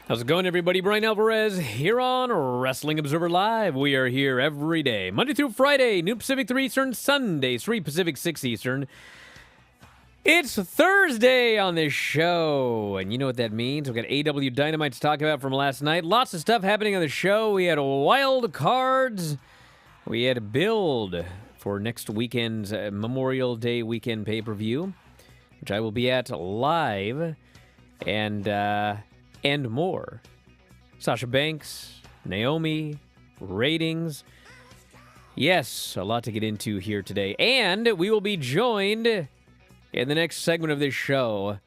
How's it going, everybody? Bryan Alvarez here on Wrestling Observer Live. We are here every day, Monday through Friday, noon Pacific 3 Eastern, Sunday 3 Pacific 6 Eastern. It's Thursday on this show, and you know what that means. We've got AEW Dynamite to talk about from last night. Lots of stuff happening on the show. We had wild cards. We had a build for next weekend's Memorial Day weekend pay-per-view, which I will be at live, and more. Sasha Banks, Naomi, ratings. Yes, a lot to get into here today. And we will be joined in the next segment of this show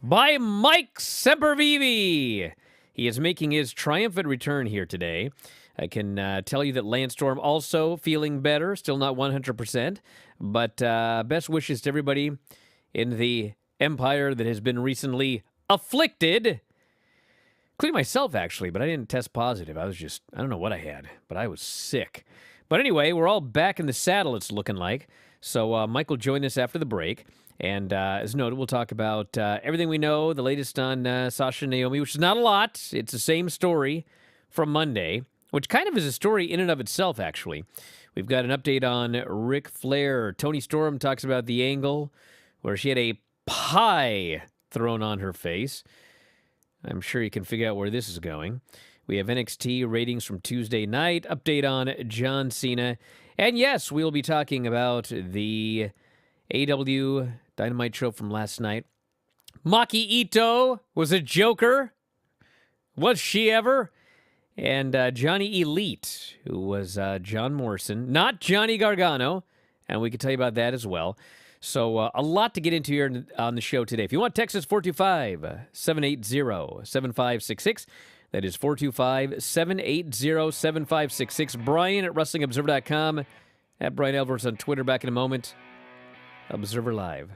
by Mike Sempervive. He is making his triumphant return here today. I can tell you that Lance Storm also feeling better, still not 100%, but best wishes to everybody in the empire that has been recently afflicted. Including myself, actually, but I didn't test positive. I don't know what I had, but I was sick. But anyway, we're all back in the saddle, it's looking like. So Mike will join us after the break. And as noted, we'll talk about everything we know, the latest on Sasha and Naomi, which is not a lot. It's the same story from Monday, which kind of is a story in and of itself, actually. We've got an update on Ric Flair. Toni Storm talks about the angle where she had a pie thrown on her face. I'm sure you can figure out where this is going. We have NXT ratings from Tuesday night, update on John Cena, and yes, we'll be talking about the AEW Dynamite show from last night. Maki Ito was a joker. Was she ever? And Johnny Elite, who was John Morrison, not Johnny Gargano, and we can tell you about that as well. So a lot to get into here on the show today. If you want, text us 425-780-7566. That is 425-780-7566. Bryan at WrestlingObserver.com. At Bryan Alvarez on Twitter. Back in a moment. Observer Live.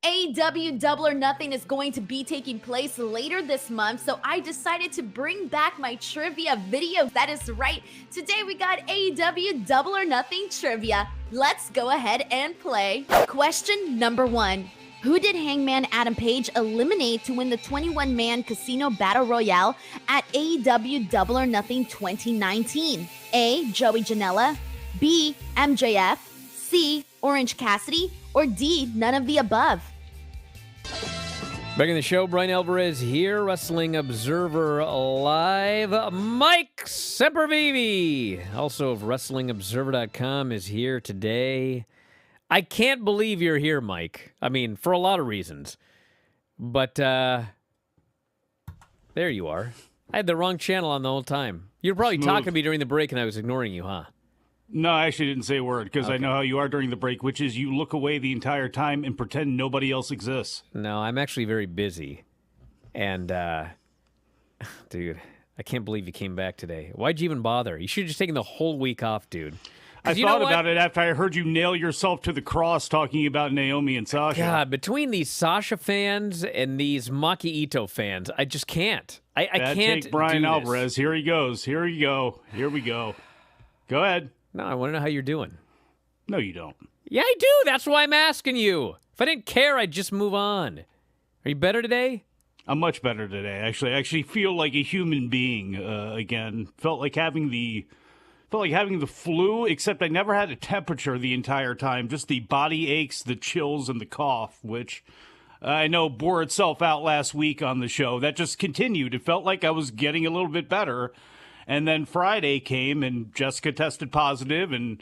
AEW Double or Nothing is going to be taking place later this month, so I decided to bring back my trivia video. That is right, today we got AEW Double or Nothing trivia. Let's go ahead and play. Question number 1. Who did Hangman Adam Page eliminate to win the 21-man Casino Battle Royale at AEW Double or Nothing 2019? A. Joey Janela, B. MJF, C. Orange Cassidy, or D. None of the above? Back in the show, Bryan Alvarez here, Wrestling Observer Live. Mike Sempervive, also of WrestlingObserver.com, is here today. I can't believe you're here, Mike. I mean, for a lot of reasons. But, there you are. I had the wrong channel on the whole time. You were probably talking to me during the break, and I was ignoring you, huh? No, I actually didn't say a word, because I know how you are during the break, which is you look away the entire time and pretend nobody else exists. No, I'm actually very busy. And, dude, I can't believe you came back today. Why'd you even bother? You should have just taken the whole week off, dude. I thought about it after I heard you nail yourself to the cross talking about Naomi and Sasha. God, between these Sasha fans and these Maki Ito fans, I just can't. I can't take Bryan do Alvarez. This. Here he goes. Here you go. Here we go. Go ahead. No, I want to know how you're doing. No, you don't. Yeah, I do. That's why I'm asking you. If I didn't care, I'd just move on. Are you better today? I'm much better today. Actually, I actually feel like a human being again. Felt like having the flu, except I never had a temperature the entire time. Just the body aches, the chills, and the cough, which I know bore itself out last week on the show. That just continued. It felt like I was getting a little bit better. And then Friday came, and Jessica tested positive, and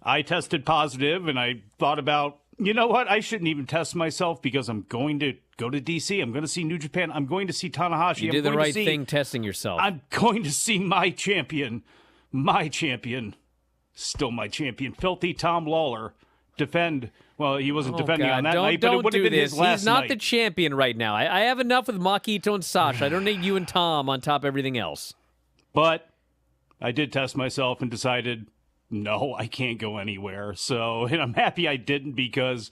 I tested positive, and I thought about, you know what? I shouldn't even test myself because I'm going to go to D.C. I'm going to see New Japan. I'm going to see Tanahashi. You did the right thing testing yourself. I'm going to see my champion, still my champion, Filthy Tom Lawler, defend. Well, he wasn't defending on that night, but it would have been his last night. He's not the champion right now. I have enough with Makito and Sasha. I don't need you and Tom on top of everything else. But I did test myself and decided, no, I can't go anywhere. So, and I'm happy I didn't, because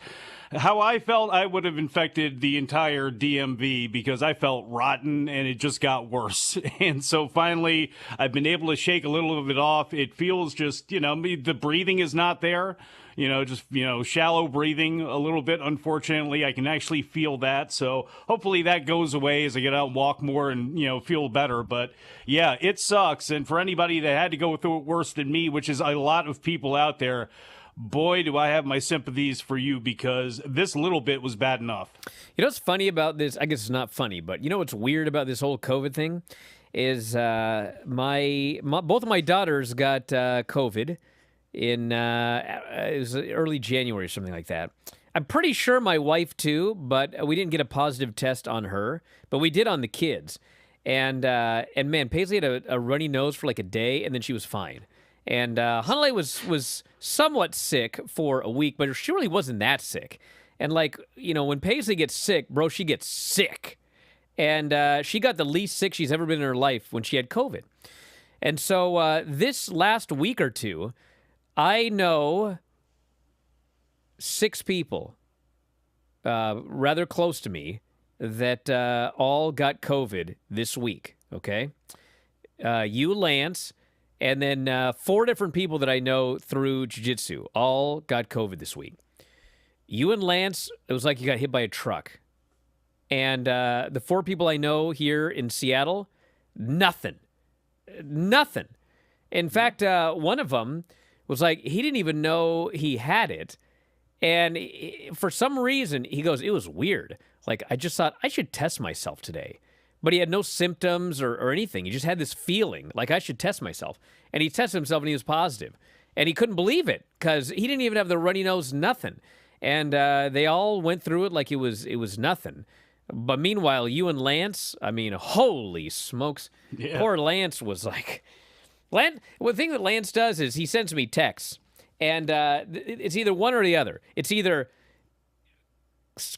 how I felt, I would have infected the entire DMV, because I felt rotten and it just got worse. And so finally, I've been able to shake a little of it off. It feels just, the breathing is not there. Shallow breathing a little bit. Unfortunately, I can actually feel that. So hopefully that goes away as I get out and walk more and, feel better. But yeah, it sucks. And for anybody that had to go through it worse than me, which is a lot of people out there, boy, do I have my sympathies for you, because this little bit was bad enough. You know what's funny about this? I guess it's not funny, but you know what's weird about this whole COVID thing is both of my daughters got COVID. It was early January or something like that. I'm pretty sure my wife too, but we didn't get a positive test on her, but we did on the kids. And man, Paisley had a runny nose for like a day, and then she was fine. And Hanalei was somewhat sick for a week, but she really wasn't that sick. And when Paisley gets sick, bro, she gets sick. And she got the least sick she's ever been in her life when she had COVID. And so this last week or two, I know 6 people rather close to me that all got COVID this week, okay? You, Lance, and then 4 different people that I know through jiu-jitsu all got COVID this week. You and Lance, it was like you got hit by a truck. And the 4 people I know here in Seattle, nothing. In fact, one of them was like, he didn't even know he had it. And for some reason, he goes, it was weird. Like, I just thought I should test myself today. But he had no symptoms or anything. He just had this feeling like I should test myself. And he tested himself and he was positive. And he couldn't believe it because he didn't even have the runny nose, nothing. And they all went through it like it was nothing. But meanwhile, you and Lance, I mean, holy smokes. Yeah. Poor Lance was like... Well, the thing that Lance does is he sends me texts, and it's either one or the other. It's either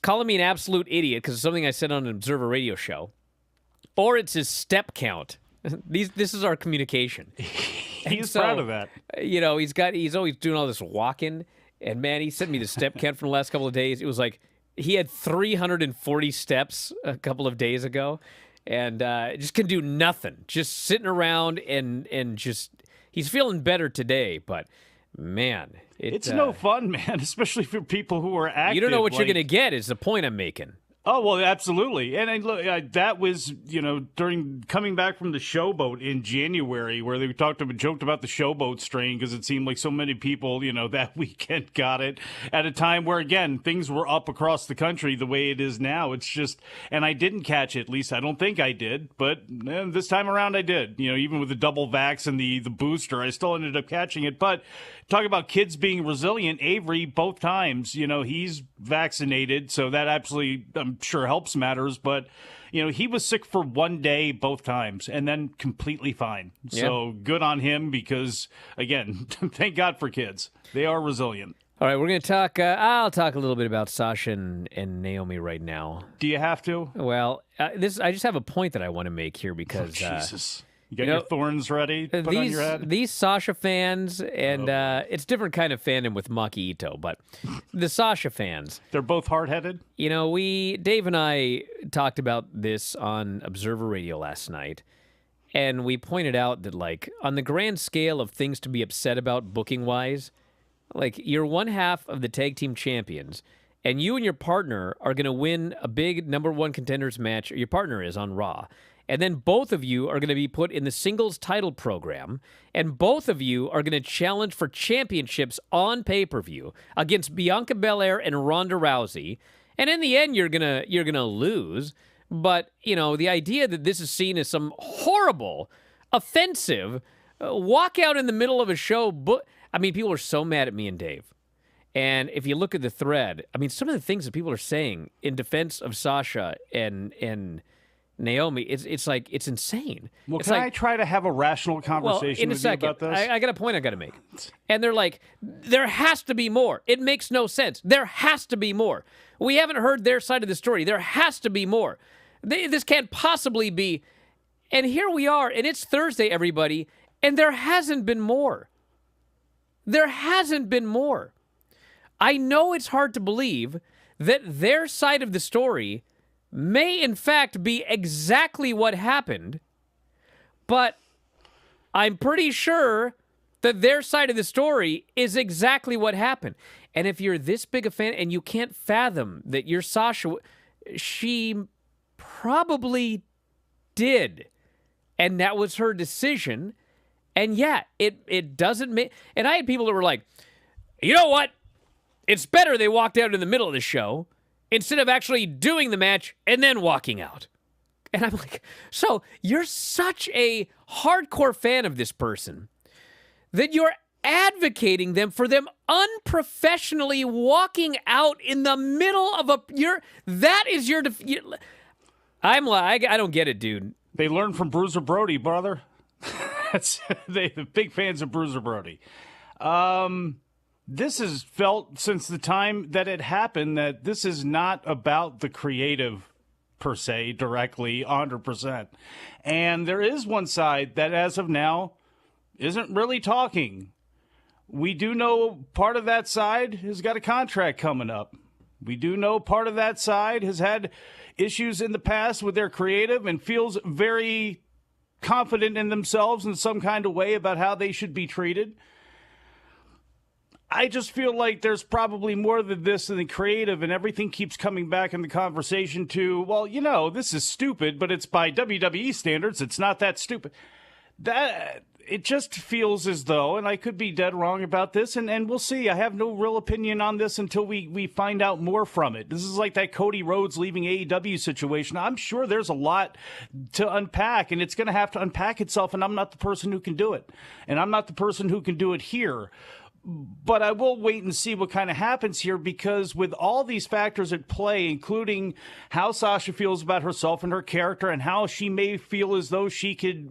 calling me an absolute idiot because of something I said on an Observer radio show, or it's his step count. This is our communication. He's proud of that. He's always doing all this walking, and man, he sent me the step count from the last couple of days. It was like he had 340 steps a couple of days ago, and just can do nothing. Just sitting around and just he's feeling better today, but man, it's no fun, man, especially for people who are active. You don't know what you're going to get is the point I'm making. Oh, well, absolutely. And look, that was, during coming back from the Showboat in January, where they joked about the Showboat strain because it seemed like so many people, that weekend got it at a time where, again, things were up across the country the way it is now. It's just, and I didn't catch it, at least I don't think I did, but this time around I did. Even with the double vax and the booster, I still ended up catching it. But talk about kids being resilient. Avery, both times, he's vaccinated, so that absolutely, I'm sure, helps matters. But, he was sick for one day both times and then completely fine. Yeah. So good on him because, again, thank God for kids. They are resilient. All right, we're going to talk, I'll talk a little bit about Sasha and Naomi right now. Do you have to? Well, I just have a point that I want to make here because... Jesus. You got your thorns ready to put on your head? These Sasha fans, and it's different kind of fandom with Maki Ito, but the Sasha fans. They're both hard-headed? Dave and I talked about this on Observer Radio last night, and we pointed out that, on the grand scale of things to be upset about booking-wise, you're one half of the tag team champions, and you and your partner are going to win a big number one contenders match, or your partner is on Raw. And then both of you are going to be put in the singles title program, and both of you are going to challenge for championships on pay-per-view against Bianca Belair and Ronda Rousey. And in the end, you're gonna lose. But the idea that this is seen as some horrible, offensive walkout in the middle of a show. People are so mad at me and Dave. And if you look at the thread, some of the things that people are saying in defense of Sasha and Naomi, it's insane. Well, can I try to have a rational conversation with you about this? I got a point I got to make. And they're like, there has to be more. It makes no sense. There has to be more. We haven't heard their side of the story. There has to be more. This can't possibly be. And here we are, and it's Thursday, everybody, and there hasn't been more. There hasn't been more. I know it's hard to believe that their side of the story may in fact be exactly what happened, but I'm pretty sure that their side of the story is exactly what happened. And if you're this big a fan and you can't fathom that your Sasha, she probably did, and that was her decision, and yeah, it doesn't make... And I had people that were like, you know what? It's better they walked out in the middle of the show instead of actually doing the match and then walking out. And I'm like, so you're such a hardcore fan of this person that you're advocating them for them unprofessionally walking out in the middle of I'm like, I don't get it, dude. They learned from Bruiser Brody, brother. They're big fans of Bruiser Brody. This has felt since the time that it happened that this is not about the creative per se directly 100%. And there is one side that as of now isn't really talking. We do know part of that side has got a contract coming up. We do know part of that side has had issues in the past with their creative and feels very confident in themselves in some kind of way about how they should be treated. I just feel like there's probably more than this in the creative, and everything keeps coming back in the conversation to, well, this is stupid, but it's by WWE standards. It's not that stupid. That it just feels as though, and I could be dead wrong about this, and we'll see. I have no real opinion on this until we find out more from it. This is like that Cody Rhodes leaving AEW situation. I'm sure there's a lot to unpack, and it's going to have to unpack itself, and I'm not the person who can do it. And I'm not the person who can do it here. But I will wait and see what kind of happens here, because with all these factors at play, including how Sasha feels about herself and her character and how she may feel as though she could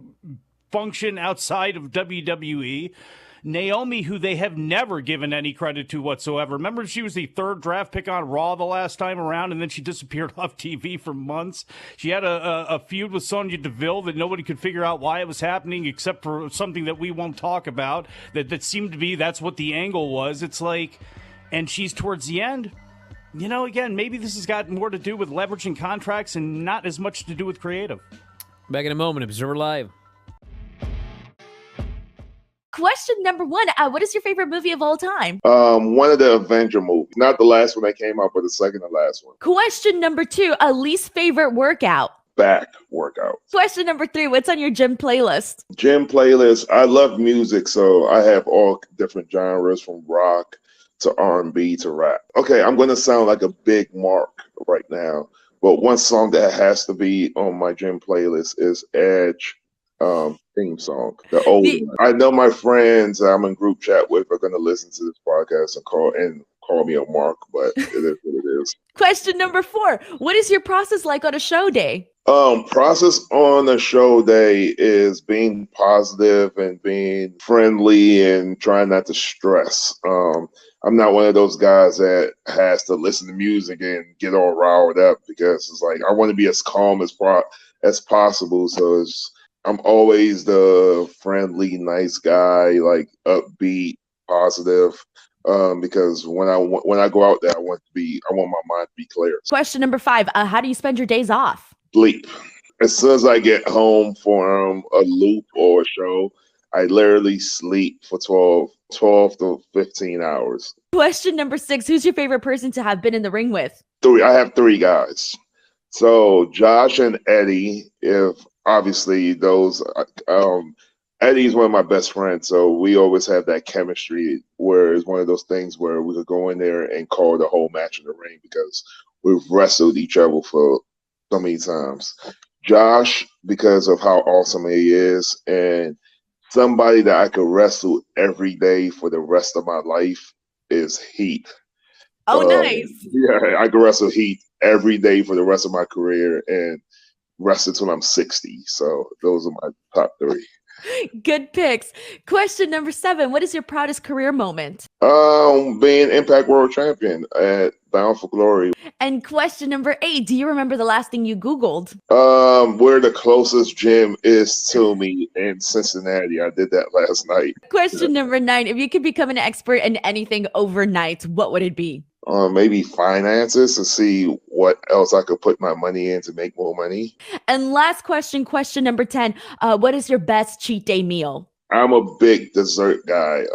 function outside of WWE, Naomi, who they have never given any credit to whatsoever. Remember, she was the third draft pick on Raw the last time around, and then she disappeared off TV for months. She had a feud with Sonya Deville that nobody could figure out why it was happening, except for something that we won't talk about, that seemed to be that's what the angle was. It's like, and she's towards the end, Again, maybe this has got more to do with leveraging contracts and not as much to do with creative. Back in a moment, Observer Live. Question number 1. What is your favorite movie of all time? One of the Avenger movies. Not the last one that came out, but the second to last one. Question number 2. Least favorite workout? Back workout. Question number 3. What's on your gym playlist? Gym playlist. I love music, so I have all different genres from rock to R&B to rap. Okay, I'm going to sound like a big mark right now, but one song that has to be on my gym playlist is Edge theme song, the old one. I know my friends I'm in group chat with are going to listen to this podcast and call me a mark, but it is what it is. Question number 4. What is your process like on a show day? Process on a show day is being positive and being friendly and trying not to stress. I'm not one of those guys that has to listen to music and get all riled up, because it's like I want to be as calm as possible. So I'm always the friendly, nice guy, like upbeat, positive. Because when I go out there, I want my mind to be clear. Question number 5. How do you spend your days off? Sleep. As soon as I get home from a loop or a show, I literally sleep for 12 to 15 hours. Question number 6. Who's your favorite person to have been in the ring with? 3. I have 3 guys. So Josh and Eddie, if obviously those, Eddie's one of my best friends. So we always have that chemistry where it's one of those things where we could go in there and call the whole match in the ring because we've wrestled each other for so many times. Josh, because of how awesome he is, and somebody that I could wrestle every day for the rest of my life is Heat. Oh, nice. Yeah, I could wrestle Heat every day for the rest of my career and wrestle until I'm 60. So those are my top 3. Good picks. Question number 7. What is your proudest career moment? Being Impact World Champion at Bound for Glory. And question number 8. Do you remember the last thing you Googled? Where the closest gym is to me in Cincinnati. I did that last night. Question number 9. If you could become an expert in anything overnight, what would it be? Maybe finances, to see what else I could put my money in to make more money. And last question number 10. What is your best cheat day meal? I'm a big dessert guy.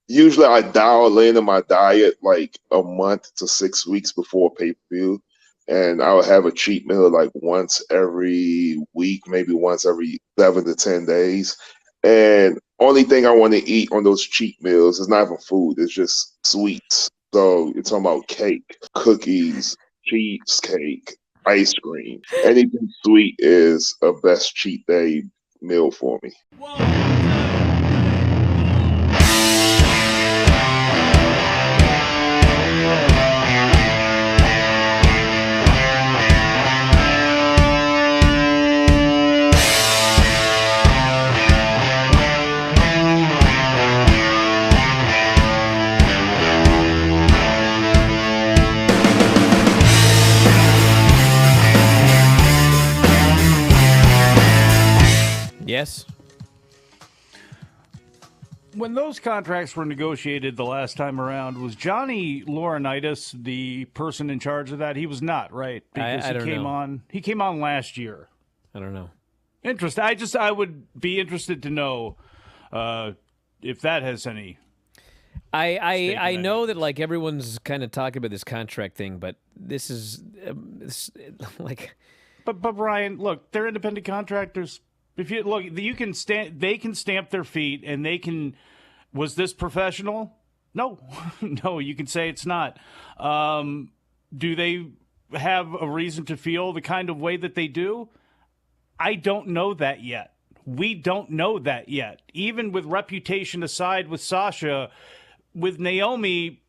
Usually I dial in my diet like a month to 6 weeks before pay-per-view. And I'll have a cheat meal like once every week, maybe once every 7 to 10 days. And only thing I want to eat on those cheat meals is not even food, it's just sweets. So you're talking about cake, cookies, cheesecake, ice cream. Anything sweet is a best cheat day meal for me. Yes. When those contracts were negotiated the last time around, was Johnny Laurinaitis the person in charge of that? He was not, right? Because I don't know. He came on last year. I don't know. Interesting. I would be interested to know if that has any. I know that like everyone's kind of talking about this contract thing, but this is like. But Brian, look, they're independent contractors. If you look, they can stamp their feet, and they can. Was this professional? No, no. You can say it's not. Do they have a reason to feel the kind of way that they do? I don't know that yet. We don't know that yet. Even with reputation aside, with Sasha, with Naomi.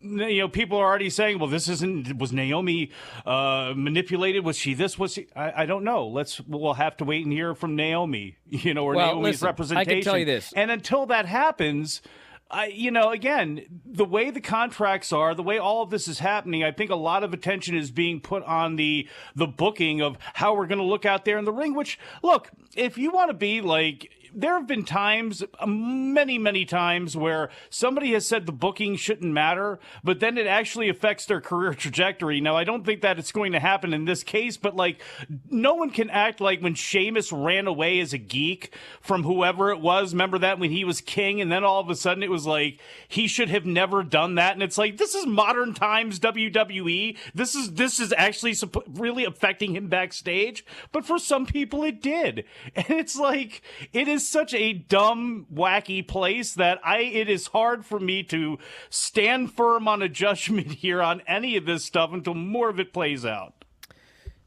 People are already saying, well, was Naomi manipulated? Was she this? Was she? I don't know. We'll have to wait and hear from Naomi, or Naomi's representation. I can tell you this. And until that happens, again, the way the contracts are, the way all of this is happening, I think a lot of attention is being put on the booking of how we're going to look out there in the ring, which, look, if you want to be like there have been times, many, many times, where somebody has said the booking shouldn't matter, but then it actually affects their career trajectory. Now, I don't think that it's going to happen in this case, but like, no one can act like when Sheamus ran away as a geek from whoever it was. Remember that when he was king, and then all of a sudden it was like he should have never done that. And it's like, this is modern times WWE. This is actually really affecting him backstage. But for some people, it did. And it's like, it is such a dumb, wacky place that it is hard for me to stand firm on a judgment here on any of this stuff until more of it plays out.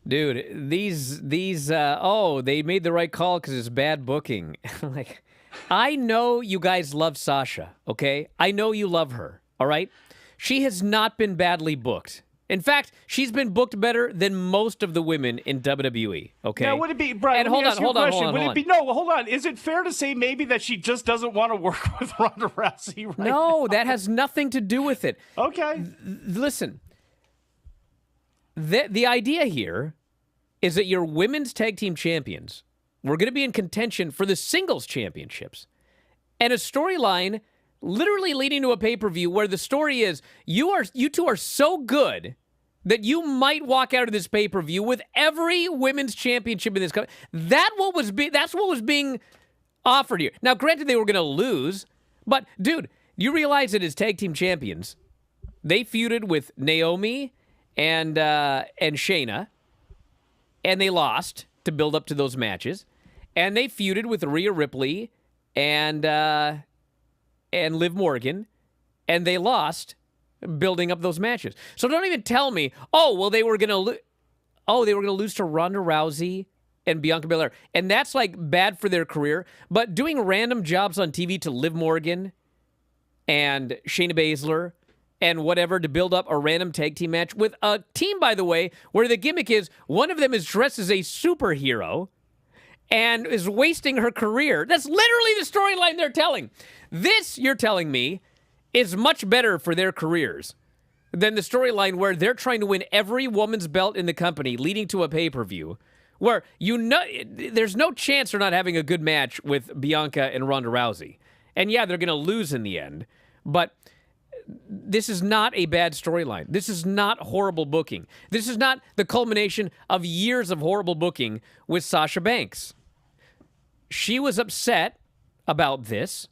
Dude, these they made the right call because it's bad booking. Like, I know you guys love Sasha, okay? I know you love her, all right? She has not been badly booked. In fact, she's been booked better than most of the women in WWE, okay? Now, would it be, Brian, and hold on. Is it fair to say maybe that she just doesn't want to work with Ronda Rousey right now? No, that has nothing to do with it. Okay. Listen, the idea here is that your women's tag team champions were going to be in contention for the singles championships. And a storyline literally leading to a pay-per-view where the story is you two are so good that you might walk out of this pay-per-view with every women's championship in this country. That's what was being offered here. Now, granted, they were going to lose, but dude, you realize that as tag team champions, they feuded with Naomi and Shayna, and they lost to build up to those matches, and they feuded with Rhea Ripley and Liv Morgan, and they lost building up those matches. So don't even tell me, they were going to lose to Ronda Rousey and Bianca Belair. And that's like bad for their career, but doing random jobs on TV to Liv Morgan and Shayna Baszler and whatever to build up a random tag team match with a team, by the way, where the gimmick is one of them is dressed as a superhero and is wasting her career. That's literally the storyline they're telling. This, you're telling me, is much better for their careers than the storyline where they're trying to win every woman's belt in the company, leading to a pay-per-view where there's no chance they're not having a good match with Bianca and Ronda Rousey. And yeah, they're going to lose in the end, but this is not a bad storyline. This is not horrible booking. This is not the culmination of years of horrible booking with Sasha Banks. She was upset about this,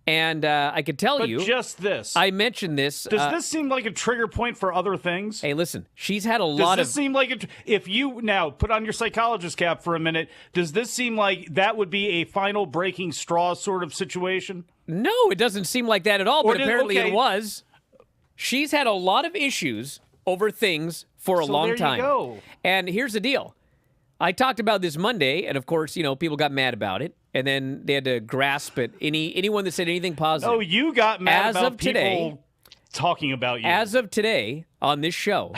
and I could tell you... just this. I mentioned this. Does this seem like a trigger point for other things? Hey, listen, she's had a lot of... Does this seem like... If you now put on your psychologist cap for a minute, does this seem like that would be a final breaking straw sort of situation? No, it doesn't seem like that at all, but apparently it was. She's had a lot of issues over things for a long time. There you go. And here's the deal. I talked about this Monday, and of course, people got mad about it, and then they had to grasp at anyone that said anything positive. Oh, you got mad about people talking about you. As of today, on this show,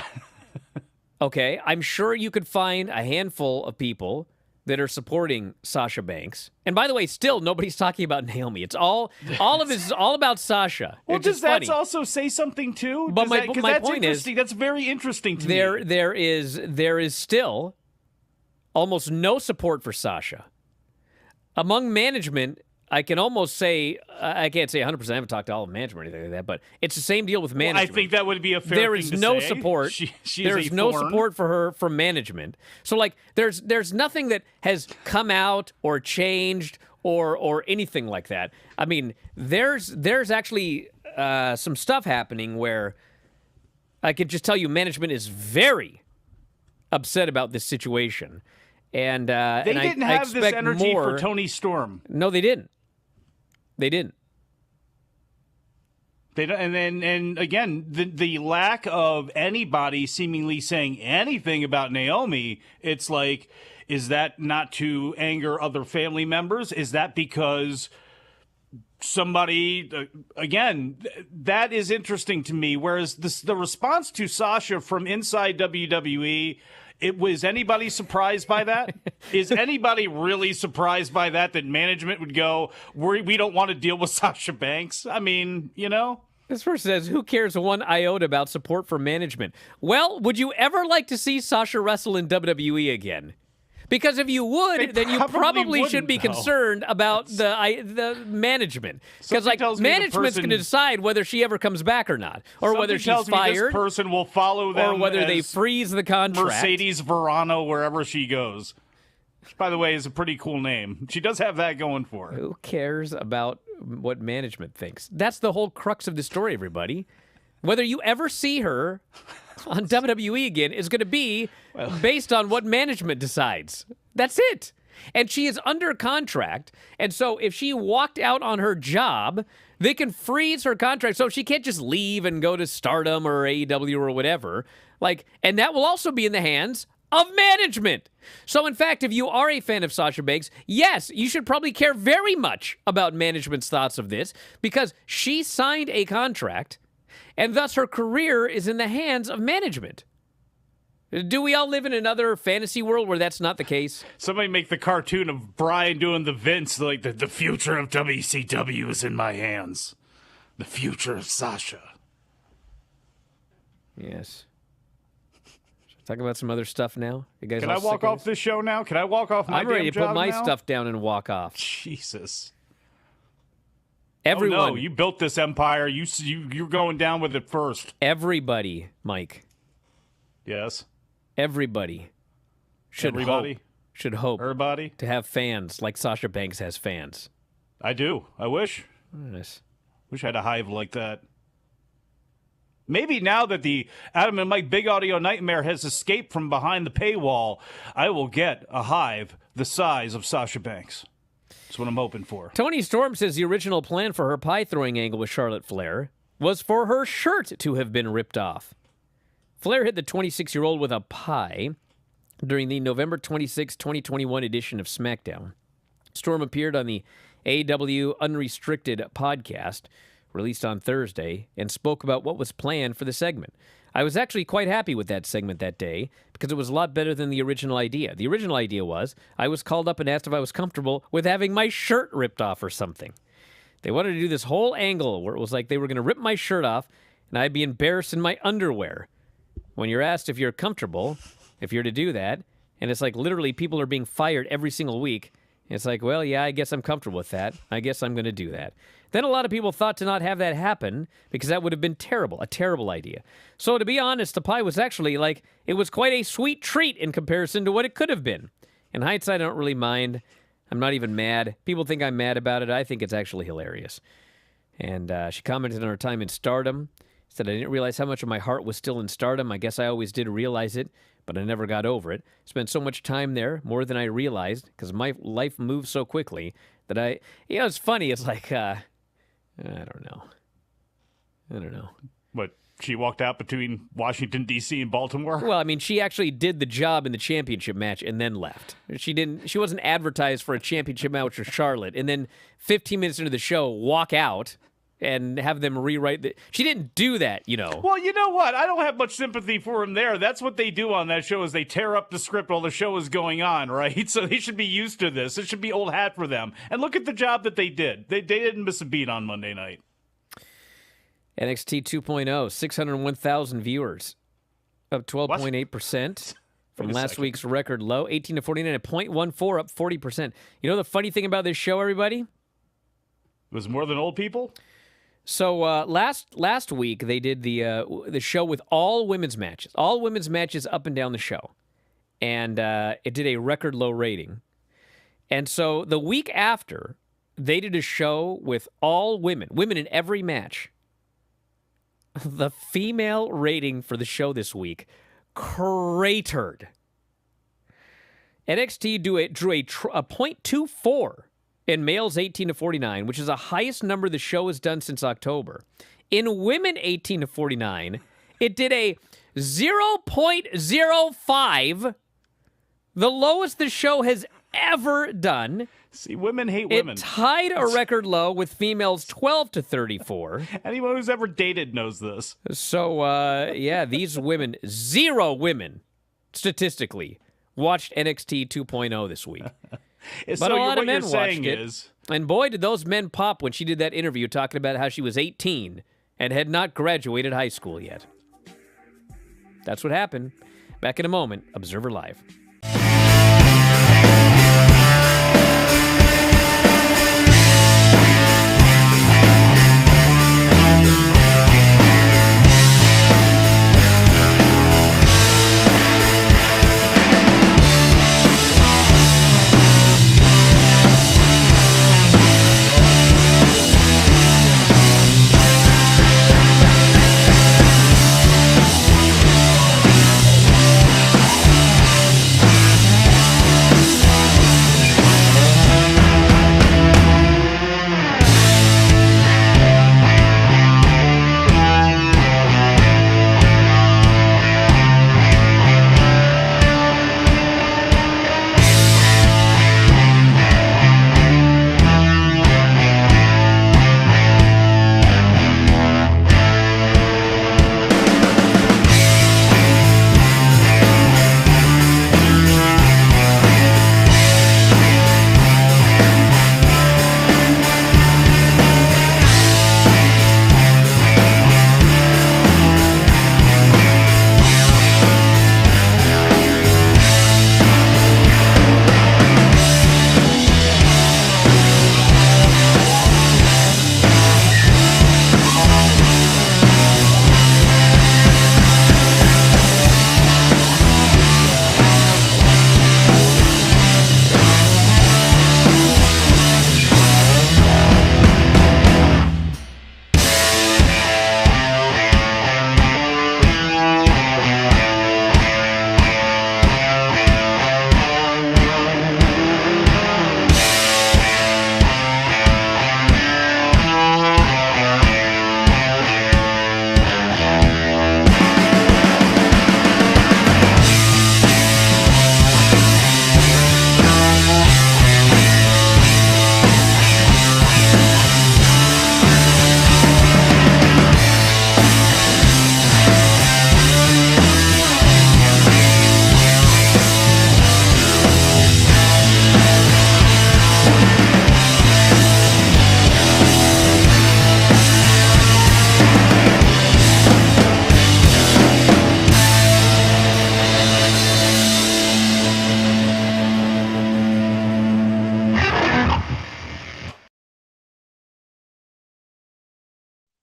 okay, I'm sure you could find a handful of people that are supporting Sasha Banks. And by the way, still nobody's talking about Naomi. It's all of this is all about Sasha. Well, does that also say something too? But my point is, that's very interesting to me. There is still almost no support for Sasha. Among management, I can almost say, I can't say 100%, I haven't talked to all of management or anything like that, but it's the same deal with management. Well, I think that would be a fair there thing is to no say. Support. There's no support for her from management. So, like, there's nothing that has come out or changed or anything like that. I mean, there's actually some stuff happening where I could just tell you management is very upset about this situation. And they didn't have this energy for Toni Storm. No, they didn't. They didn't. And again, the lack of anybody seemingly saying anything about Naomi, it's like, is that not to anger other family members? Is that because somebody, again, that is interesting to me. Whereas the response to Sasha from inside WWE, was anybody surprised by that? Is anybody really surprised by that management would go, we don't want to deal with Sasha Banks? I mean, This person says, who cares one iota about support for management? Well, would you ever like to see Sasha wrestle in WWE again? Because if you would, then you probably should be concerned about the management. Because like management's going to decide whether she ever comes back or not, or whether she's fired. This person will follow them, or whether they freeze the contract. Mercedes Verano wherever she goes. Which, by the way, is a pretty cool name. She does have that going for her. Who cares about what management thinks? That's the whole crux of the story, everybody. Whether you ever see her on WWE again is going to be based on what management decides. That's it. And she is under contract. And so if she walked out on her job, they can freeze her contract. So she can't just leave and go to Stardom or AEW or whatever. And that will also be in the hands of management. So in fact, if you are a fan of Sasha Banks, yes, you should probably care very much about management's thoughts of this, because she signed a contract and thus her career is in the hands of management. Do we all live in another fantasy world where that's not the case? Somebody make the cartoon of Bryan doing the Vince, like the future of WCW is in my hands. The future of Sasha. Yes. Talk about some other stuff now. You guys, can I walk off this show now? Can I walk off my? I'm ready to put my now? stuff down and walk off. Jesus. Everyone, oh no, you built this empire. You're going down with it first. Everybody, Mike. Yes. Everybody should hope everybody to have fans like Sasha Banks has fans. I do. I wish. Yes. Wish I had a hive like that. Maybe now that the Adam and Mike Big Audio Nightmare has escaped from behind the paywall, I will get a hive the size of Sasha Banks. That's what I'm hoping for. Toni Storm says the original plan for her pie-throwing angle with Charlotte Flair was for her shirt to have been ripped off. Flair hit the 26-year-old with a pie during the November 26, 2021 edition of SmackDown. Storm appeared on the AEW Unrestricted podcast, released on Thursday, and spoke about what was planned for the segment. I was actually quite happy with that segment that day because it was a lot better than the original idea. The original idea was I was called up and asked if I was comfortable with having my shirt ripped off or something. They wanted to do this whole angle where it was like they were going to rip my shirt off and I'd be embarrassed in my underwear. When you're asked if you're comfortable, if you're to do that, and it's like literally people are being fired every single week, it's like, well, yeah, I guess I'm comfortable with that. I guess I'm going to do that. Then a lot of people thought to not have that happen because that would have been terrible, a terrible idea. So to be honest, the pie was actually it was quite a sweet treat in comparison to what it could have been. In hindsight, I don't really mind. I'm not even mad. People think I'm mad about it. I think it's actually hilarious. And she commented on her time in Stardom. Said, I didn't realize how much of my heart was still in Stardom. I guess I always did realize it, but I never got over it. Spent so much time there, more than I realized, because my life moved so quickly that it's funny. It's like, I don't know. What, she walked out between Washington, D.C. and Baltimore? Well, I mean, she actually did the job in the championship match and then left. She wasn't advertised for a championship match with Charlotte, and then 15 minutes into the show, walk out and have them rewrite the... She didn't do that, Well, you know what? I don't have much sympathy for him there. That's what they do on that show is they tear up the script while the show is going on, right? So they should be used to this. It should be old hat for them. And look at the job that they did. They didn't miss a beat on Monday night. NXT 2.0, 601,000 viewers, up 12.8% from last week's record low, 18 to 49 at 0.14, up 40%. You know the funny thing about this show, everybody? It was more than old people? So last week they did the show with all women's matches up and down the show, and it did a record low rating. And so the week after, they did a show with all women in every match. The female rating for the show this week cratered. NXT drew a 0.24. in males 18 to 49, which is the highest number the show has done since October. In women 18 to 49, it did a 0.05, the lowest the show has ever done. See, women hate women. It tied a record low with females 12 to 34. Anyone who's ever dated knows this. So, these women, 0 women, statistically, watched NXT 2.0 this week. But so a lot of men watched it. And boy, did those men pop when she did that interview talking about how she was 18 and had not graduated high school yet. That's what happened. Back in a moment, Observer Live.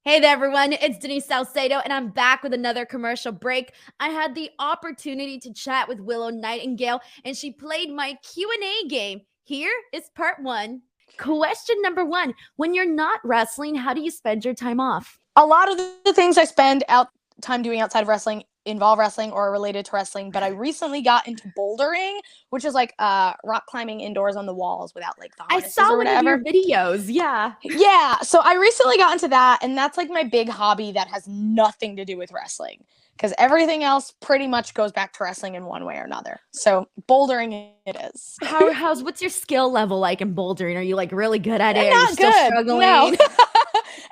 Hey there, everyone. It's Denise Salcedo, and I'm back with another commercial break. I had the opportunity to chat with Willow Nightingale, and she played my Q&A game. Here is part 1. Question number 1. When you're not wrestling, how do you spend your time off? A lot of the things I spend time doing outside of wrestling involve wrestling or are related to wrestling, but I recently got into bouldering, which is like rock climbing indoors on the walls without like the harnesses or whatever. I saw one of your videos, yeah. Yeah, so I recently got into that, and that's like my big hobby that has nothing to do with wrestling, because everything else pretty much goes back to wrestling in one way or another. So bouldering it is. What's your skill level like in bouldering? Are you like really good at it? Not Are you still good. struggling? No.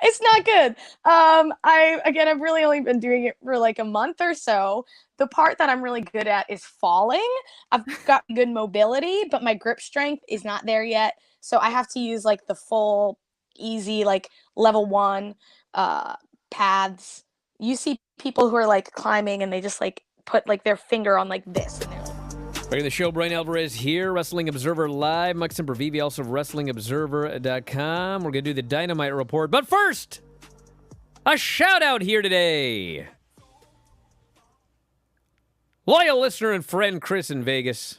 It's not good. I've really only been doing it for like a month or so. The part that I'm really good at is falling. I've got good mobility, but my grip strength is not there yet. So I have to use like the full easy, like level 1 paths. You see people who are like climbing and they just like put like their finger on like this. And they're like, Back in the show, Bryan Alvarez here, Wrestling Observer Live. Mike Sempervive, also of WrestlingObserver.com. We're going to do the Dynamite report. But first, a shout-out here today. Loyal listener and friend Chris in Vegas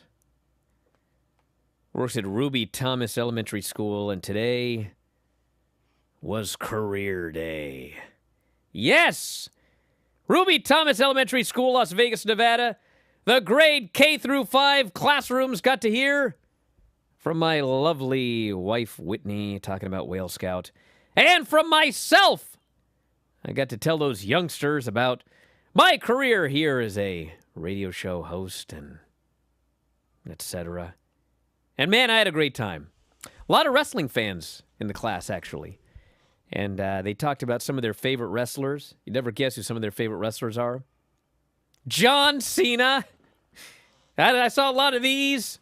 works at Ruby Thomas Elementary School, and today was career day. Yes! Ruby Thomas Elementary School, Las Vegas, Nevada. The grade K through 5 classrooms got to hear from my lovely wife, Whitney, talking about Whale Scout. And from myself, I got to tell those youngsters about my career here as a radio show host and etc. And man, I had a great time. A lot of wrestling fans in the class, actually. And they talked about some of their favorite wrestlers. You'd never guess who some of their favorite wrestlers are. John Cena. I saw a lot of these.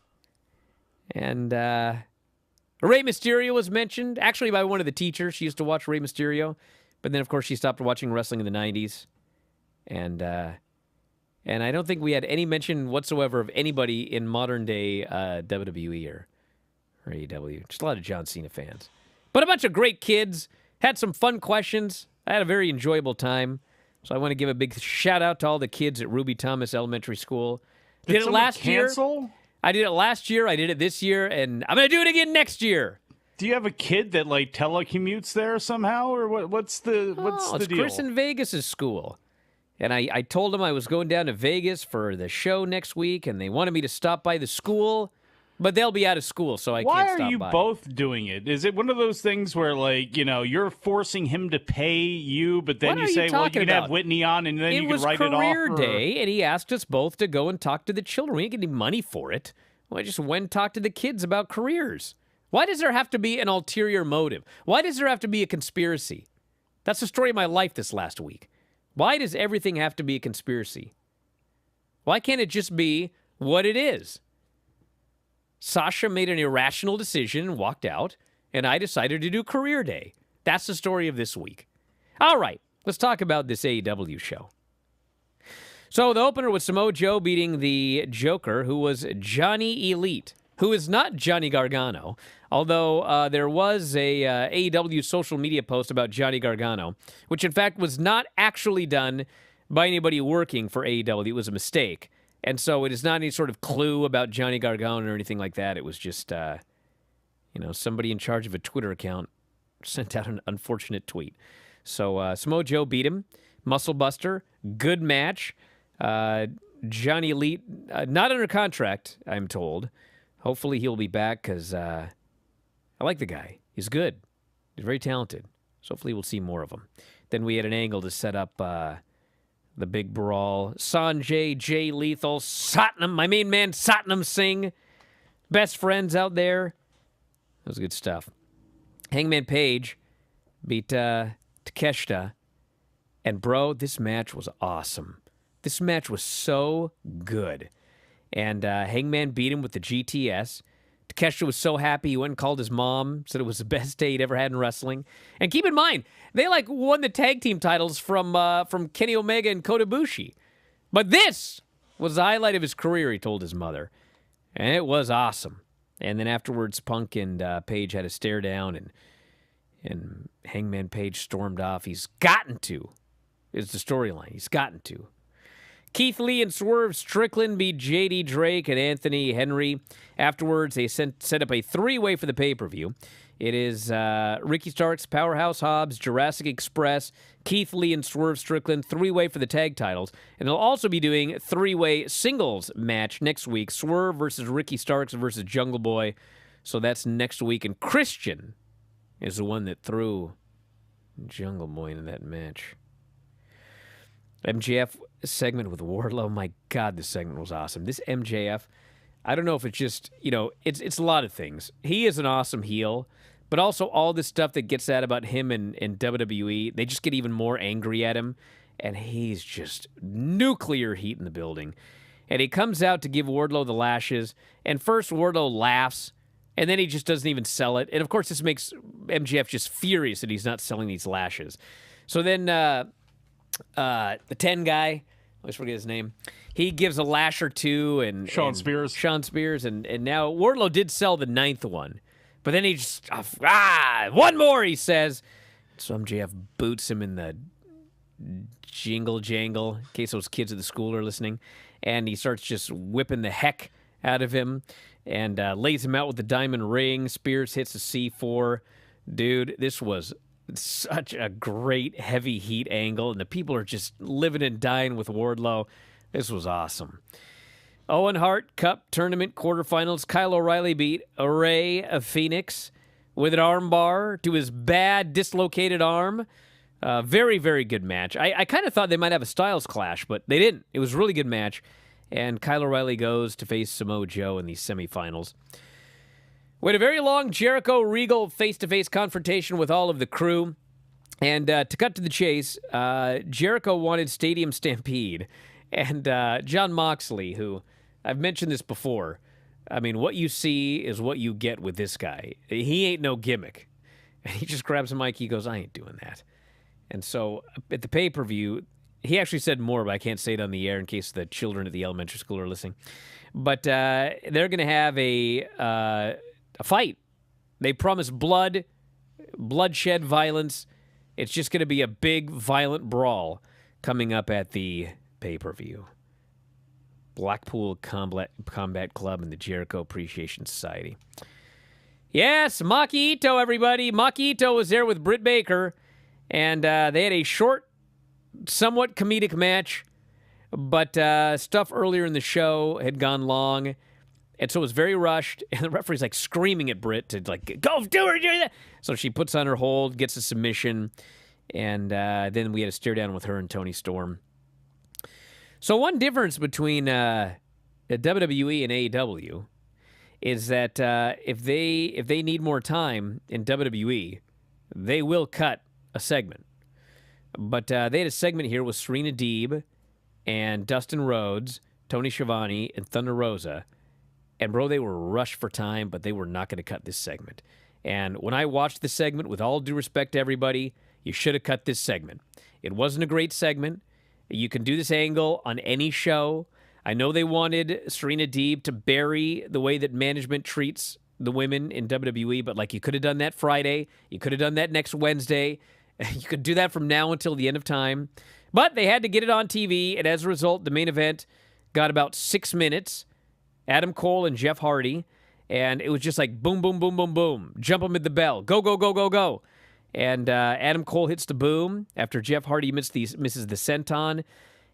And Rey Mysterio was mentioned, actually by one of the teachers. She used to watch Rey Mysterio. But then, of course, she stopped watching wrestling in the 90s. And I don't think we had any mention whatsoever of anybody in modern-day WWE or AEW. Just a lot of John Cena fans. But a bunch of great kids. Had some fun questions. I had a very enjoyable time. So I want to give a big shout-out to all the kids at Ruby Thomas Elementary School. Did it last year. I did it last year. I did it this year. And I'm going to do it again next year. Do you have a kid that like telecommutes there somehow, or what's the it's deal? Chris in Vegas' school. And I told him I was going down to Vegas for the show next week, and they wanted me to stop by the school, but they'll be out of school, so I can't stop by. Why are you both doing it? Is it one of those things where, like, you know, you're forcing him to pay you, but then you say, well, you can have Whitney on, and then you can write it off? It was career day, and he asked us both to go and talk to the children. We didn't get any money for it. Well, I just went and talked to the kids about careers. Why does there have to be an ulterior motive? Why does there have to be a conspiracy? That's the story of my life this last week. Why does everything have to be a conspiracy? Why can't it just be what it is? Sasha made an irrational decision and walked out, and I decided to do career day. That's the story of this week. All right, let's talk about this AEW show. So the opener was Samoa Joe beating the Joker, who was Johnny Elite, who is not Johnny Gargano, although there was a AEW social media post about Johnny Gargano, which in fact was not actually done by anybody working for AEW. It was a mistake. And so it is not any sort of clue about Johnny Gargano or anything like that. It was just, somebody in charge of a Twitter account sent out an unfortunate tweet. So Samoa Joe beat him. Muscle Buster, good match. Johnny Elite, not under contract, I'm told. Hopefully he'll be back because I like the guy. He's good. He's very talented. So hopefully we'll see more of him. Then we had an angle to set up the big brawl. Sanjay, Jay Lethal, Satnam, my main man Satnam Singh. Best friends out there. That was good stuff. Hangman Page beat Takeshita. And bro, this match was awesome. This match was so good. And Hangman beat him with the GTS. Takeshita was so happy he went and called his mom, said it was the best day he'd ever had in wrestling. And keep in mind, they won the tag team titles from Kenny Omega and Kota Ibushi. But this was the highlight of his career, he told his mother. And it was awesome. And then afterwards, Punk and Page had a stare down, And Hangman Page stormed off. He's gotten to. Is the storyline. He's gotten to. Keith Lee and Swerve Strickland beat J.D. Drake and Anthony Henry. Afterwards, they set up a three-way for the pay-per-view. It is Ricky Starks, Powerhouse Hobbs, Jurassic Express, Keith Lee and Swerve Strickland, three-way for the tag titles. And they'll also be doing three-way singles match next week. Swerve versus Ricky Starks versus Jungle Boy. So that's next week. And Christian is the one that threw Jungle Boy into that match. MJF segment with Wardlow. My God, this segment was awesome. This MJF, I don't know if it's just, it's a lot of things. He is an awesome heel, but also all this stuff that gets out about him in WWE, they just get even more angry at him, and he's just nuclear heat in the building. And he comes out to give Wardlow the lashes, and first Wardlow laughs, and then he just doesn't even sell it. And, of course, this makes MJF just furious that he's not selling these lashes. So then the 10 guy, I always forget his name, he gives a lash or two. And Sean Spears. And now Wardlow did sell the 9th one. But then he just, one more, he says. So MJF boots him in the jingle jangle, in case those kids at the school are listening. And he starts just whipping the heck out of him and lays him out with the diamond ring. Spears hits a C4. Dude, this was such a great heavy heat angle, and the people are just living and dying with Wardlow. This was awesome. Owen Hart Cup Tournament quarterfinals. Kyle O'Reilly beat Ray of Phoenix with an armbar to his bad dislocated arm. Very, very good match. I kind of thought they might have a Styles clash, but they didn't. It was a really good match. And Kyle O'Reilly goes to face Samoa Joe in the semifinals. We had a very long Jericho-Regal face-to-face confrontation with all of the crew. And to cut to the chase, Jericho wanted Stadium Stampede. And Jon Moxley, who I've mentioned this before, I mean, what you see is what you get with this guy. He ain't no gimmick. And he just grabs a mic, he goes, I ain't doing that. And so at the pay-per-view, he actually said more, but I can't say it on the air in case the children at the elementary school are listening. But they're going to have a fight. They promise bloodshed, violence. It's just going to be a big, violent brawl coming up at the pay-per-view. Blackpool Combat Club and the Jericho Appreciation Society. Yes, Maki Ito, everybody. Maki Ito was there with Britt Baker, and they had a short, somewhat comedic match, but stuff earlier in the show had gone long, and so it was very rushed, and the referee's like screaming at Britt to go do her, do that. So she puts on her hold, gets a submission, and then we had a stare down with her and Toni Storm. So one difference between WWE and AEW is that if they need more time in WWE, they will cut a segment. But they had a segment here with Serena Deeb and Dustin Rhodes, Tony Schiavone, and Thunder Rosa. And, bro, they were rushed for time, but they were not going to cut this segment. And when I watched this segment, with all due respect to everybody, you should have cut this segment. It wasn't a great segment. You can do this angle on any show. I know they wanted Serena Deeb to bury the way that management treats the women in WWE, but, you could have done that Friday. You could have done that next Wednesday. You could do that from now until the end of time. But they had to get it on TV, and as a result, the main event got about 6 minutes. Adam Cole and Jeff Hardy, and it was just like boom, boom, boom, boom, boom. Jump them at the bell. Go, go, go, go, go. And Adam Cole hits the boom after Jeff Hardy misses the senton.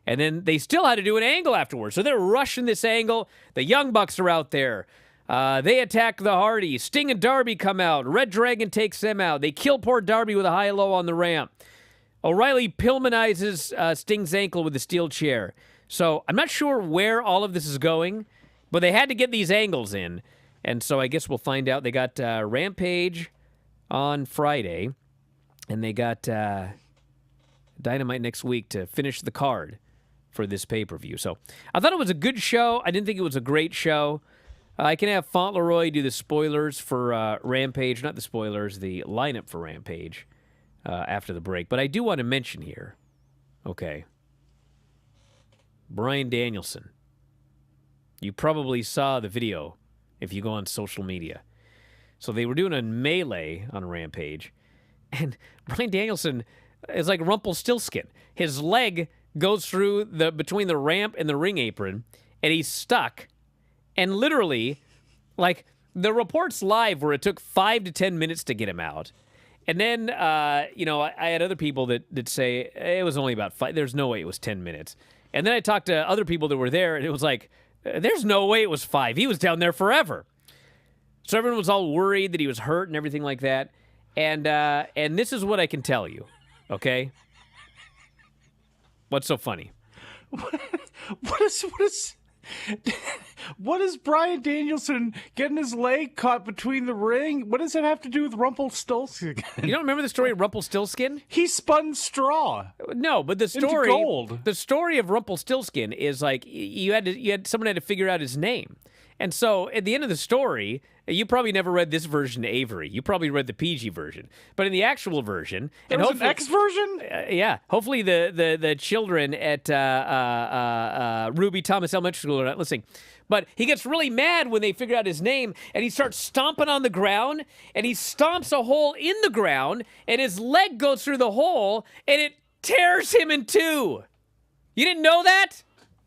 And then they still had to do an angle afterwards. So they're rushing this angle. The Young Bucks are out there. They attack the Hardys. Sting and Darby come out. Red Dragon takes them out. They kill poor Darby with a high-low on the ramp. O'Reilly Pillmanizes Sting's ankle with a steel chair. So I'm not sure where all of this is going, but they had to get these angles in. And so I guess we'll find out. They got Rampage on Friday, and they got Dynamite next week to finish the card for this pay-per-view. So I thought it was a good show. I didn't think it was a great show. I can have Fauntleroy do the spoilers for Rampage. Not the spoilers, the lineup for Rampage after the break. But I do want to mention here, okay, Bryan Danielson. You probably saw the video if you go on social media. So they were doing a melee on Rampage, And Bryan Danielson is like Rumpelstiltskin. His leg goes through between the ramp and the ring apron, and he's stuck. And literally, like, the reports live where it took 5 to 10 minutes to get him out. And then, I had other people that say it was only about 5. There's no way it was 10 minutes. And then I talked to other people that were there, and it was like, there's no way it was 5. He was down there forever. So everyone was all worried that he was hurt and everything like that. And this is what I can tell you, okay? What's so funny? What is Bryan Danielson getting his leg caught between the ring? What does that have to do with Rumpelstiltskin? You don't remember the story of Rumpelstiltskin? He spun straw. No, but the story, into gold. The story of Rumpelstiltskin is like someone had to figure out his name. And so at the end of the story, you probably never read this version, Avery. You probably read the PG version. But in the actual version, there was an X version? Yeah. Hopefully the children at Ruby Thomas Elementary School are not listening. But he gets really mad when they figure out his name, and he starts stomping on the ground, and he stomps a hole in the ground, and his leg goes through the hole, and it tears him in two. You didn't know that?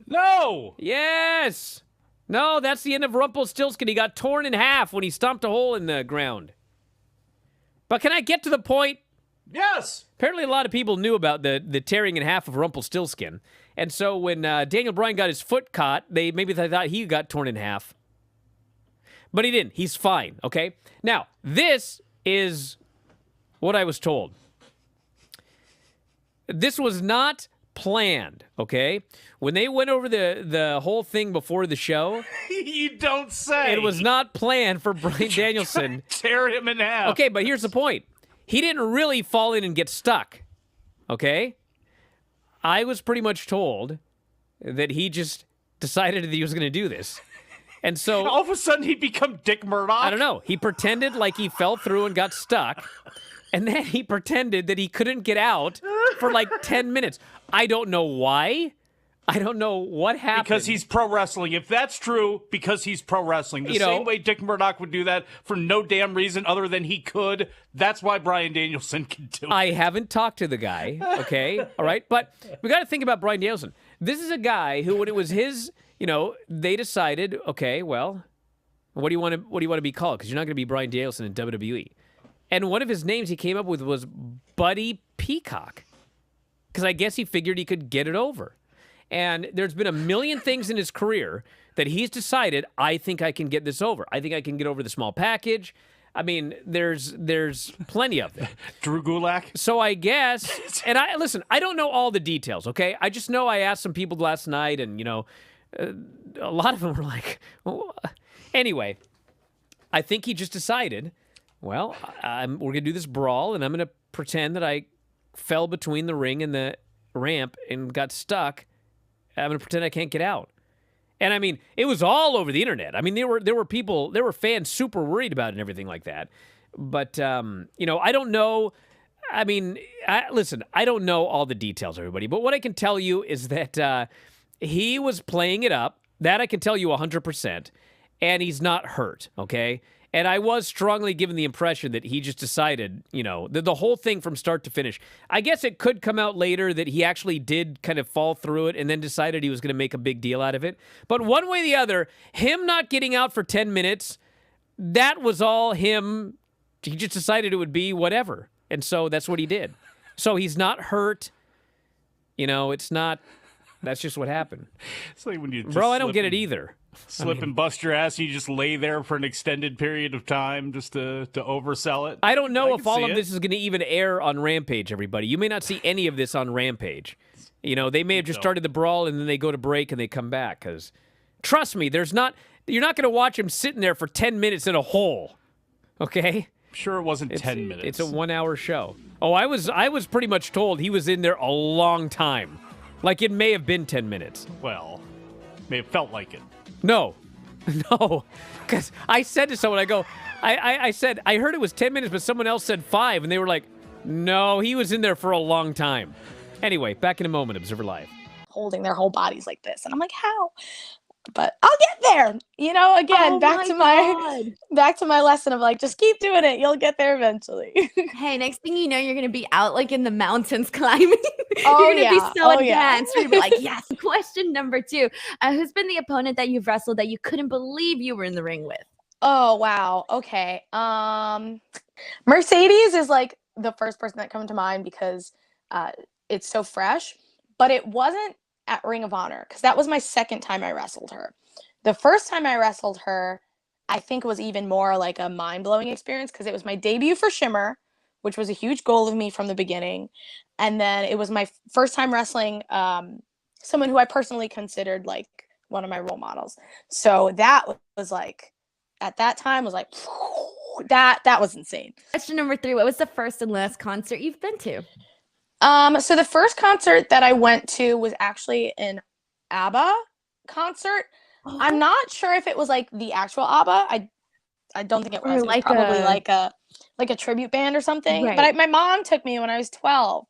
No. Yes. No, that's the end of Rumpelstiltskin. He got torn in half when he stomped a hole in the ground. But can I get to the point? Yes. Apparently a lot of people knew about the tearing in half of Rumpelstiltskin. And so when Daniel Bryan got his foot caught, they thought he got torn in half. But he didn't. He's fine, okay? Now, this is what I was told. This was not planned, okay? When they went over the whole thing before the show, you don't say. It was not planned for Bryan Danielson. Tear him in half. Okay, but here's the point. He didn't really fall in and get stuck, okay? I was pretty much told that he just decided that he was going to do this. And so all of a sudden he'd become Dick Murdoch? I don't know. He pretended like he fell through and got stuck. And then he pretended that he couldn't get out for like 10 minutes. I don't know why. I don't know what happened. Because he's pro wrestling. If that's true, because he's pro wrestling. The same way Dick Murdoch would do that for no damn reason other than he could. That's why Bryan Danielson can do it. I haven't talked to the guy, okay? All right? But we got to think about Bryan Danielson. This is a guy who, when it was his, they decided, okay, well, what do you want to be called? Because you're not going to be Bryan Danielson in WWE. And one of his names he came up with was Buddy Peacock. Because I guess he figured he could get it over. And there's been a million things in his career that he's decided, I think I can get this over. I think I can get over the small package. I mean, there's plenty of them. Drew Gulak? So I guess, and I don't know all the details, okay? I just know I asked some people last night, and, a lot of them were like, oh. Anyway, I think he just decided, well, we're going to do this brawl, and I'm going to pretend that I fell between the ring and the ramp and got stuck. I'm going to pretend I can't get out. And I mean, it was all over the internet. I mean, there were fans super worried about it and everything like that. But, I don't know. I mean, listen, I don't know all the details, everybody. But what I can tell you is that he was playing it up. That I can tell you 100%. And he's not hurt, okay? And I was strongly given the impression that he just decided, the whole thing from start to finish. I guess it could come out later that he actually did kind of fall through it and then decided he was going to make a big deal out of it. But one way or the other, him not getting out for 10 minutes, that was all him. He just decided it would be whatever. And so that's what he did. So he's not hurt. It's not. That's just what happened. It's like when you just I don't get it either. And bust your ass, you just lay there for an extended period of time just to oversell it. I don't know if all of this is going to even air on Rampage, everybody. You may not see any of this on Rampage. They may have just started the brawl and then they go to break and they come back. Because, trust me, you're not going to watch him sitting there for 10 minutes in a hole. Okay? I'm sure it wasn't 10 minutes. It's a 1-hour show. Oh, I was pretty much told he was in there a long time. Like it may have been 10 minutes. Well, may have felt like it. No, because I said to someone, I said, I heard it was 10 minutes, but someone else said 5, and they were like, no, he was in there for a long time. Anyway, back in a moment, Observer Live. Holding their whole bodies like this. And I'm like, how? But I'll get there. You know, again, Oh back to my lesson of like, just keep doing it. You'll get there eventually. Hey, next thing you know, you're gonna be out like in the mountains climbing. Oh, You're gonna be yeah. so Oh, yeah. advanced. You're gonna be like, yes. Question number 2. Who's been the opponent that you've wrestled that you couldn't believe you were in the ring with? Oh, wow. Okay. Mercedes is like the first person that comes to mind because it's so fresh, but it wasn't at Ring of Honor because that was my second time I wrestled her. The first time I wrestled her, I think was even more like a mind-blowing experience because it was my debut for Shimmer, which was a huge goal of me from the beginning. And then it was my first time wrestling someone who I personally considered like one of my role models. So that was like, at that time was like, that was insane. Question number 3. What was the first and last concert you've been to? So the first concert that I went to was actually an ABBA concert. Oh. I'm not sure if it was like the actual ABBA. I don't think it was. Or It was like probably a- like a tribute band or something. Right. But my mom took me when I was 12.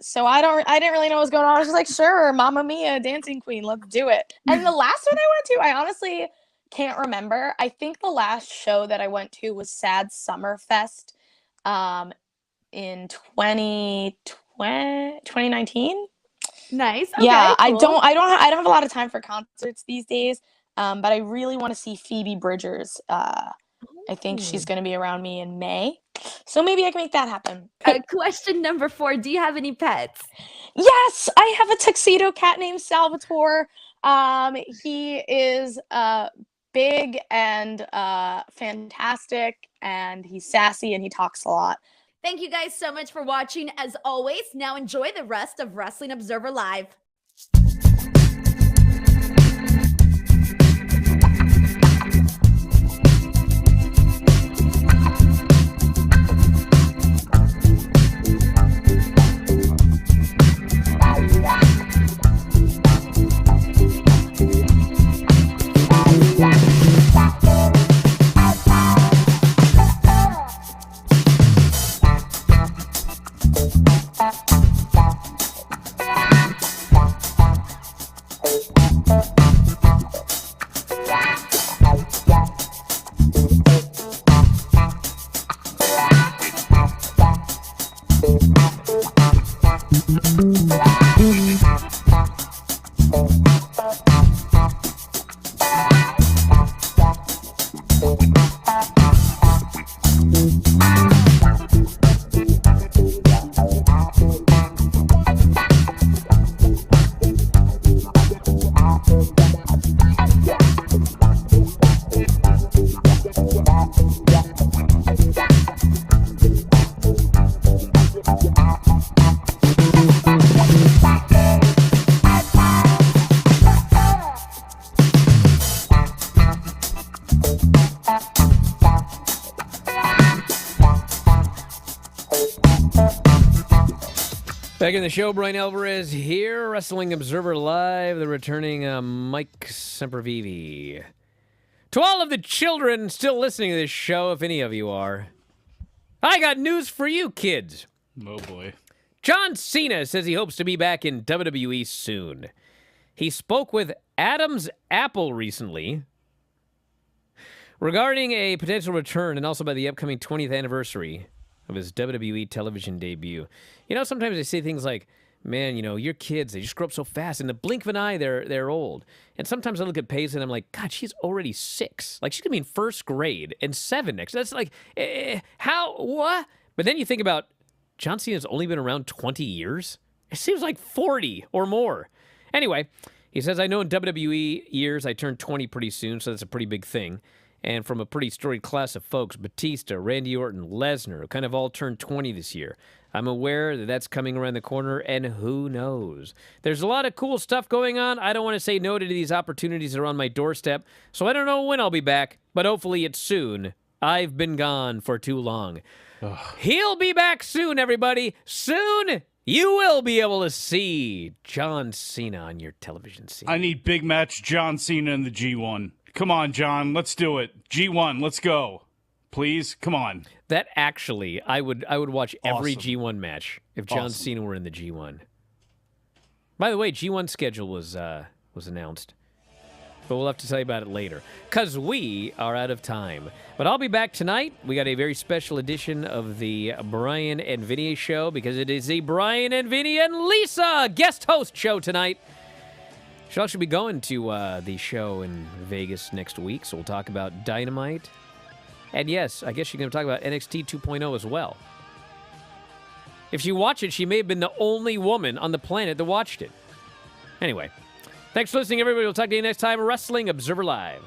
So I didn't really know what was going on. I was just like, sure, Mamma Mia, Dancing Queen, let's do it. And the last one I went to, I honestly can't remember. I think the last show that I went to was Sad Summer Fest in 2019. Nice. Okay, Yeah, cool. I don't have a lot of time for concerts these days. But I really want to see Phoebe Bridgers. I think she's going to be around me in May. So maybe I can make that happen. Question number 4. Do you have any pets? Yes, I have a tuxedo cat named Salvatore. He is big and fantastic, and he's sassy and he talks a lot. Thank you guys so much for watching. As always, now enjoy the rest of Wrestling Observer Live. Back in the show, Bryan Alvarez here, Wrestling Observer Live, the returning Mike Sempervive. To all of the children still listening to this show, if any of you are, I got news for you kids. Oh, boy. John Cena says he hopes to be back in WWE soon. He spoke with Adam's Apple recently regarding a potential return and also by the upcoming 20th anniversary of his WWE television debut. You know, sometimes they say things like, man, you know, your kids, they just grow up so fast. In the blink of an eye, they're old. And sometimes I look at Paige and I'm like, God, she's already 6. Like, she's going to be in first grade and 7 next. That's like, how, what? But then you think about, John Cena's only been around 20 years? It seems like 40 or more. Anyway, he says, I know in WWE years, I turned 20 pretty soon, so that's a pretty big thing. And from a pretty storied class of folks, Batista, Randy Orton, Lesnar, kind of all turned 20 this year. I'm aware that that's coming around the corner, and who knows? There's a lot of cool stuff going on. I don't want to say no to these opportunities that are on my doorstep, so I don't know when I'll be back, but hopefully it's soon. I've been gone for too long. Ugh. He'll be back soon, everybody. Soon, you will be able to see John Cena on your television scene. I need big match John Cena in the G1. Come on, John, let's do it. G1, let's go. Please, come on. That actually, I would watch every Awesome. G1 match if John Cena were in the G1. By the way, G1 schedule was announced. but we'll have to tell you about it later because we are out of time. But I'll be back tonight. We got a very special edition of the Bryan and Vinny show because it is the Bryan and Vinny and Lisa guest host show tonight. She'll actually be going to the show in Vegas next week, so we'll talk about Dynamite. And yes, I guess she's going to talk about NXT 2.0 as well. If she watched it, she may have been the only woman on the planet that watched it. Anyway, thanks for listening, everybody. We'll talk to you next time. Wrestling Observer Live.